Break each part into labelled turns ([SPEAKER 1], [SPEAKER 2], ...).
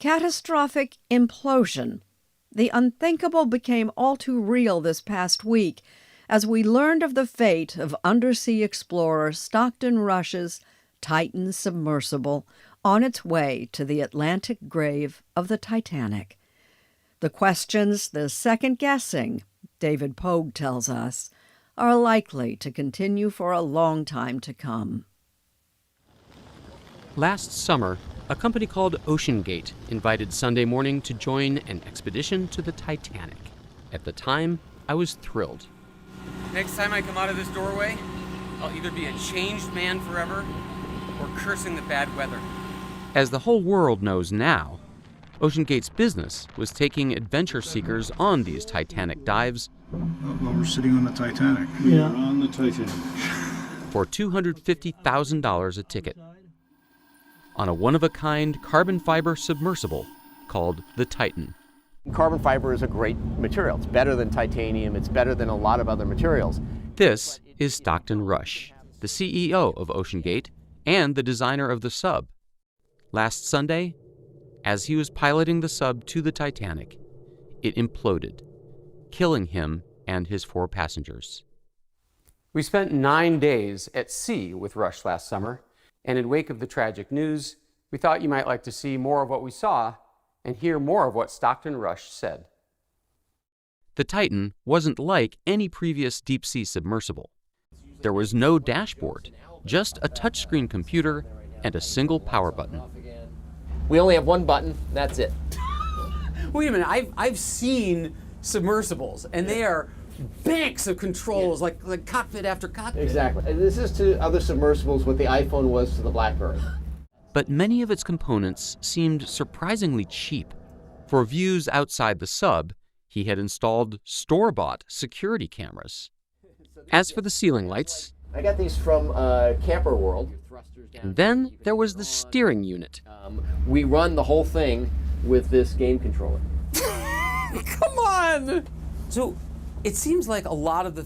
[SPEAKER 1] Catastrophic implosion. The unthinkable became all too real this past week as we learned of the fate of undersea explorer Stockton Rush's Titan submersible on its way to the Atlantic grave of the Titanic. The questions, the second-guessing, David Pogue tells us, are likely to continue for a long time to come.
[SPEAKER 2] Last summer, a company called OceanGate invited Sunday Morning to join an expedition to the Titanic. At the time, I was thrilled.
[SPEAKER 3] Next time I come out of this doorway, I'll either be a changed man forever or cursing the bad weather.
[SPEAKER 2] As the whole world knows now, OceanGate's business was taking adventure seekers on these Titanic dives
[SPEAKER 4] Well, we're sitting on the Titanic.
[SPEAKER 5] Yeah. We're on the Titanic.
[SPEAKER 2] for $250,000 a ticket on a one-of-a-kind carbon fiber submersible called the Titan.
[SPEAKER 6] Carbon fiber is a great material. It's better than titanium. It's better than a lot of other materials.
[SPEAKER 2] This is Stockton Rush, the CEO of OceanGate and the designer of the sub. Last Sunday, as he was piloting the sub to the Titanic, it imploded, killing him and his 4 passengers. We spent 9 days at sea with Rush last summer, and in wake of the tragic news, we thought you might like to see more of what we saw and hear more of what Stockton Rush said. The Titan wasn't like any previous deep-sea submersible. There was no dashboard, just a touchscreen computer and a single power button.
[SPEAKER 6] We only have one button. That's it.
[SPEAKER 3] Wait a minute, I've seen submersibles, and they are banks of controls, like cockpit after cockpit.
[SPEAKER 6] Exactly. And this is to other submersibles what the iPhone was to the BlackBerry.
[SPEAKER 2] But many of its components seemed surprisingly cheap. For views outside the sub, he had installed store-bought security cameras. As for the ceiling lights,
[SPEAKER 6] I got these from Camper World.
[SPEAKER 2] and then there was the steering unit.
[SPEAKER 6] We run the whole thing with this game controller.
[SPEAKER 3] Come on! So, it seems like a lot of the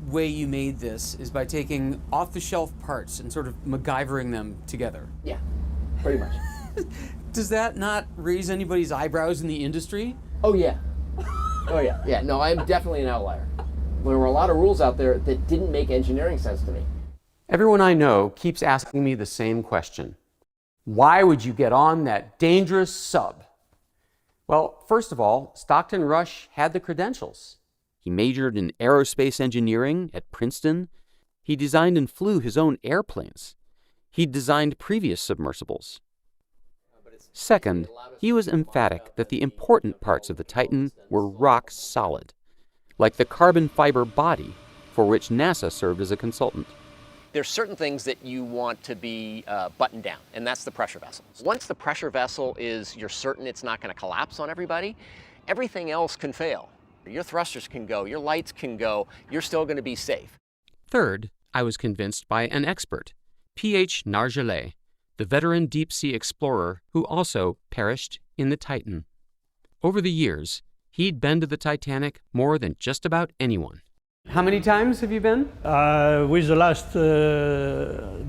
[SPEAKER 3] way you made this is by taking off-the-shelf parts and sort of MacGyvering them together.
[SPEAKER 6] Yeah, pretty much.
[SPEAKER 3] Does that not raise anybody's eyebrows in the industry?
[SPEAKER 6] Oh yeah. Oh yeah. Yeah, no, I'm definitely an outlier. There were a lot of rules out there that didn't make engineering sense to me.
[SPEAKER 2] Everyone I know keeps asking me the same question. Why would you get on that dangerous sub? Well, first of all, Stockton Rush had the credentials. He majored in aerospace engineering at Princeton. He designed and flew his own airplanes. He designed previous submersibles. Second, he was emphatic that the important parts of the Titan were rock solid, like the carbon fiber body for which NASA served as a consultant.
[SPEAKER 6] There's certain things that you want to be buttoned down, and that's the pressure vessel. Once the pressure vessel is, you're certain it's not going to collapse on everybody, everything else can fail. Your thrusters can go, your lights can go, you're still going to be safe.
[SPEAKER 2] Third, I was convinced by an expert, P.H. Nargeolet, the veteran deep-sea explorer who also perished in the Titan. Over the years, he'd been to the Titanic more than just about anyone. How many times have you been?
[SPEAKER 5] With the last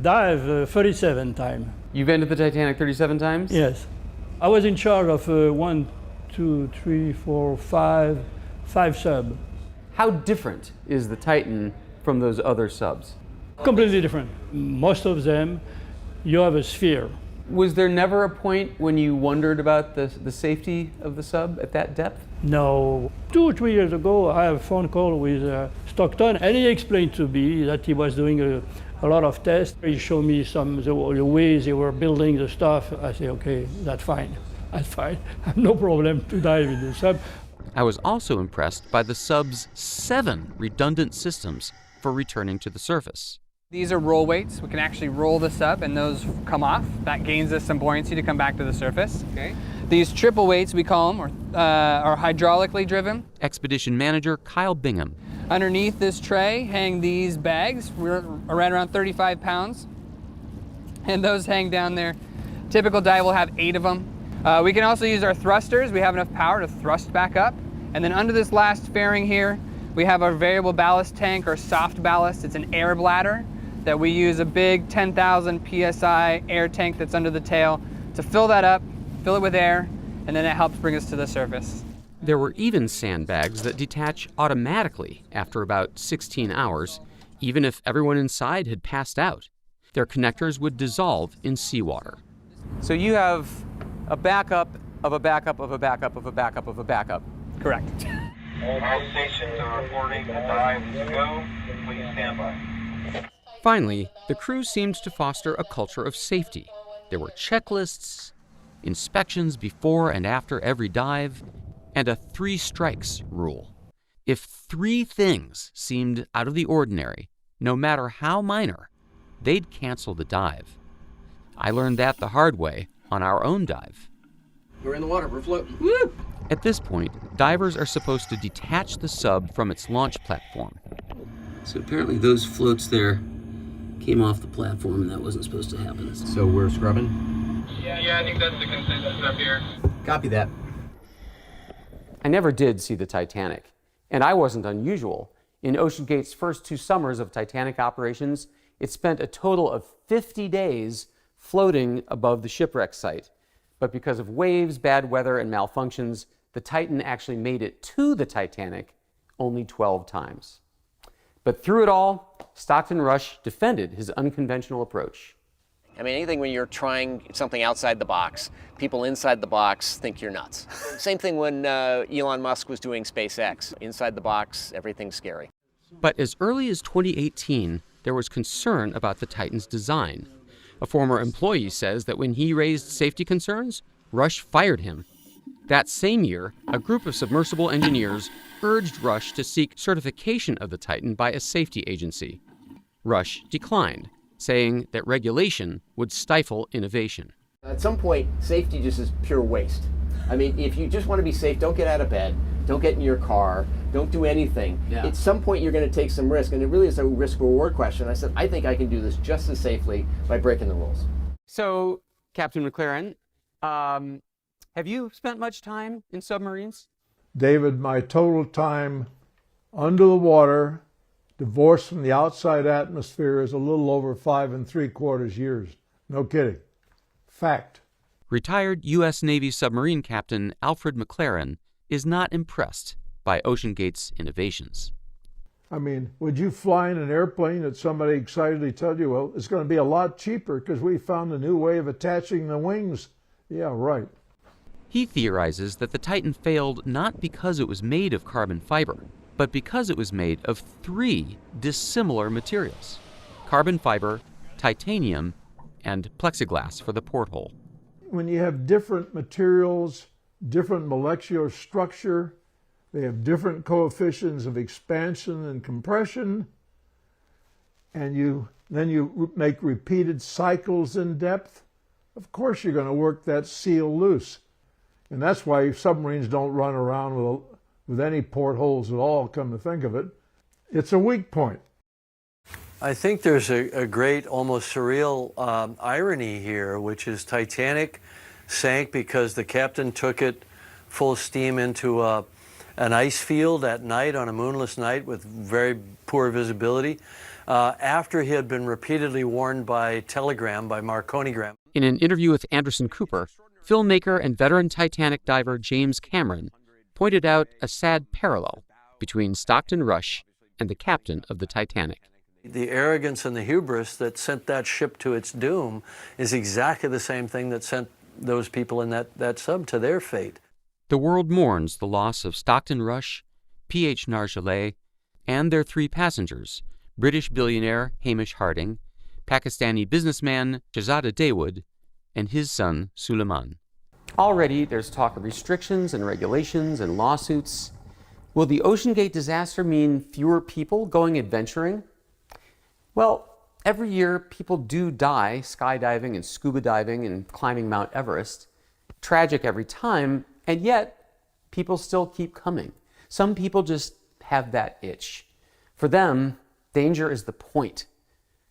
[SPEAKER 5] dive, 37 times.
[SPEAKER 2] You've been to the Titanic 37 times?
[SPEAKER 5] Yes. I was in charge of 1, 2, 3, 4, 5 subs.
[SPEAKER 2] How different is the Titan from those other subs?
[SPEAKER 5] Completely different. Most of them, you have a sphere.
[SPEAKER 2] Was there never a point when you wondered about the safety of the sub at that depth?
[SPEAKER 5] No. 2 or 3 years ago, I had a phone call with Stockton, and he explained to me that he was doing a lot of tests. He showed me the ways they were building the stuff. I said, okay, that's fine. That's fine. I have no problem to dive in the sub.
[SPEAKER 2] I was also impressed by the sub's 7 redundant systems for returning to the surface.
[SPEAKER 7] These are roll weights. We can actually roll this up and those come off. That gains us some buoyancy to come back to the surface.
[SPEAKER 3] Okay.
[SPEAKER 7] These triple weights, we call them, are hydraulically driven.
[SPEAKER 2] Expedition manager Kyle Bingham.
[SPEAKER 7] Underneath this tray hang these bags. We're right around 35 pounds. And those hang down there. Typical dive will have 8 of them. We can also use our thrusters. We have enough power to thrust back up. And then under this last fairing here, we have our variable ballast tank or soft ballast. It's an air bladder that we use a big 10,000 PSI air tank that's under the tail to fill that up, fill it with air, and then it helps bring us to the surface.
[SPEAKER 2] There were even sandbags that detach automatically after about 16 hours, even if everyone inside had passed out. Their connectors would dissolve in seawater.
[SPEAKER 3] So you have a backup of a backup of a backup of a backup of a backup.
[SPEAKER 7] Correct.
[SPEAKER 8] All stations are reporting the dive is go. Please stand by.
[SPEAKER 2] Finally, the crew seemed to foster a culture of safety. There were checklists, inspections before and after every dive, and a 3 strikes rule. If 3 things seemed out of the ordinary, no matter how minor, they'd cancel the dive. I learned that the hard way on our own dive.
[SPEAKER 6] We're in the water, we're floating. Woo!
[SPEAKER 2] At this point, divers are supposed to detach the sub from its launch platform.
[SPEAKER 9] So apparently those floats there came off the platform and that wasn't supposed to happen.
[SPEAKER 6] So we're scrubbing?
[SPEAKER 8] Yeah, I think that's the consensus up here.
[SPEAKER 6] Copy that.
[SPEAKER 3] I never did see the Titanic, and I wasn't unusual. In OceanGate's first 2 summers of Titanic operations, it spent a total of 50 days floating above the shipwreck site. But because of waves, bad weather, and malfunctions, the Titan actually made it to the Titanic only 12 times. But through it all, Stockton Rush defended his unconventional approach.
[SPEAKER 6] I mean, anything when you're trying something outside the box, people inside the box think you're nuts. Same thing when Elon Musk was doing SpaceX. Inside the box, everything's scary.
[SPEAKER 2] But as early as 2018, there was concern about the Titan's design. A former employee says that when he raised safety concerns, Rush fired him. That same year, a group of submersible engineers urged Rush to seek certification of the Titan by a safety agency. Rush declined, saying that regulation would stifle innovation.
[SPEAKER 6] At some point, safety just is pure waste. I mean, if you just want to be safe, don't get out of bed, don't get in your car, don't do anything.
[SPEAKER 9] Yeah.
[SPEAKER 6] At some point, you're going to take some risk, and it really is a risk-reward question. I said, I think I can do this just as safely by breaking the rules.
[SPEAKER 3] So, Captain McLaren, have you spent much time in submarines?
[SPEAKER 10] David, my total time under the water, divorced from the outside atmosphere, is a little over 5 3/4 years. No kidding. Fact.
[SPEAKER 2] Retired U.S. Navy submarine captain Alfred McLaren is not impressed by OceanGate's innovations.
[SPEAKER 10] I mean, would you fly in an airplane that somebody excitedly tells you, well, it's going to be a lot cheaper because we found a new way of attaching the wings? Yeah, right.
[SPEAKER 2] He theorizes that the Titan failed not because it was made of carbon fiber, but because it was made of 3 dissimilar materials: carbon fiber, titanium, and plexiglass for the porthole.
[SPEAKER 10] When you have different materials, different molecular structure, they have different coefficients of expansion and compression, and then you make repeated cycles in depth, of course you're going to work that seal loose. And that's why submarines don't run around with any portholes at all, come to think of it. It's a weak point.
[SPEAKER 11] I think there's a great, almost surreal irony here, which is Titanic sank because the captain took it full steam into an ice field at night on a moonless night with very poor visibility, after he had been repeatedly warned by telegram, by Marconigram.
[SPEAKER 2] In an interview with Anderson Cooper, filmmaker and veteran Titanic diver James Cameron pointed out a sad parallel between Stockton Rush and the captain of the Titanic.
[SPEAKER 11] The arrogance and the hubris that sent that ship to its doom is exactly the same thing that sent those people in that sub to their fate.
[SPEAKER 2] The world mourns the loss of Stockton Rush, P.H. Nargeolet, and their 3 passengers, British billionaire Hamish Harding, Pakistani businessman Shahzada Dawood, and his son Suleiman.
[SPEAKER 3] Already, there's talk of restrictions and regulations and lawsuits. Will the OceanGate disaster mean fewer people going adventuring? Well, every year people do die skydiving and scuba diving and climbing Mount Everest. Tragic every time, and yet people still keep coming. Some people just have that itch. For them, danger is the point.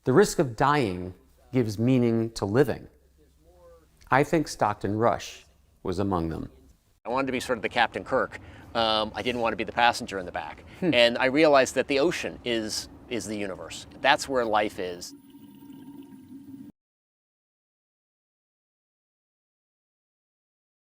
[SPEAKER 3] The risk of dying gives meaning to living. I think Stockton Rush was among them.
[SPEAKER 6] I wanted to be sort of the Captain Kirk. I didn't want to be the passenger in the back. And I realized that the ocean is the universe. That's where life is.